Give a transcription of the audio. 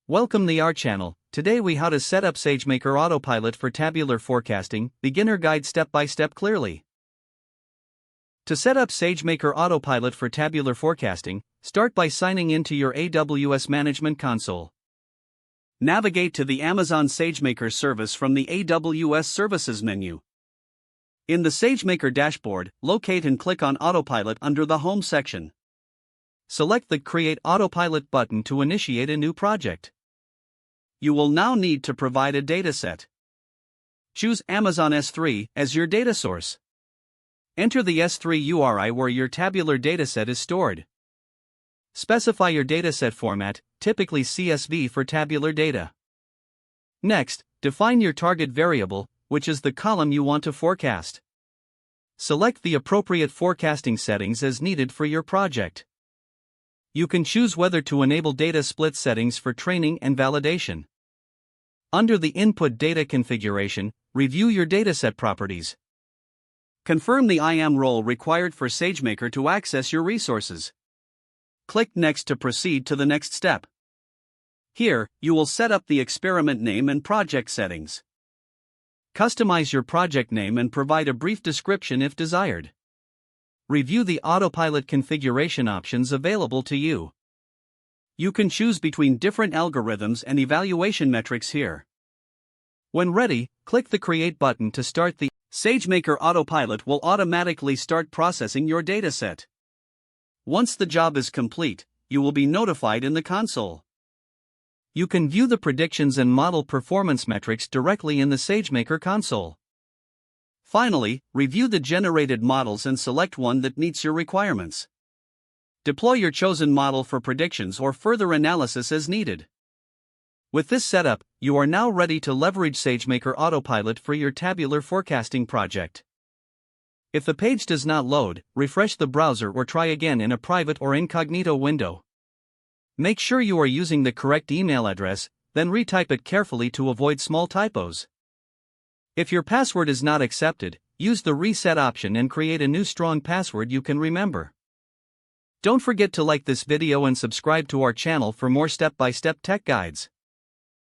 Welcome to our channel. Today we how to set up SageMaker Autopilot for tabular forecasting, beginner guide step by step clearly. To set up SageMaker Autopilot for tabular forecasting, start by signing into your AWS Management Console. Navigate to the Amazon SageMaker service from the AWS Services menu. In the SageMaker dashboard, locate and click on Autopilot under the Home section. Select the Create Autopilot button to initiate a new project. You will now need to provide a dataset. Choose Amazon S3 as your data source. Enter the S3 URI where your tabular dataset is stored. Specify your dataset format, typically CSV for tabular data. Next, define your target variable, which is the column you want to forecast. Select the appropriate forecasting settings as needed for your project. You can choose whether to enable data split settings for training and validation. Under the Input Data Configuration, review your dataset properties. Confirm the IAM role required for SageMaker to access your resources. Click Next to proceed to the next step. Here, you will set up the experiment name and project settings. Customize your project name and provide a brief description if desired. Review the autopilot configuration options available to you. You can choose between different algorithms and evaluation metrics here. When ready, click the Create button to start. The SageMaker Autopilot will automatically start processing your dataset. Once the job is complete, you will be notified in the console. You can view the predictions and model performance metrics directly in the SageMaker console. Finally, review the generated models and select one that meets your requirements. Deploy your chosen model for predictions or further analysis as needed. With this setup, you are now ready to leverage SageMaker Autopilot for your tabular forecasting project. If the page does not load, refresh the browser or try again in a private or incognito window. Make sure you are using the correct email address, then retype it carefully to avoid small typos. If your password is not accepted, use the reset option and create a new strong password you can remember. Don't forget to like this video and subscribe to our channel for more step-by-step tech guides.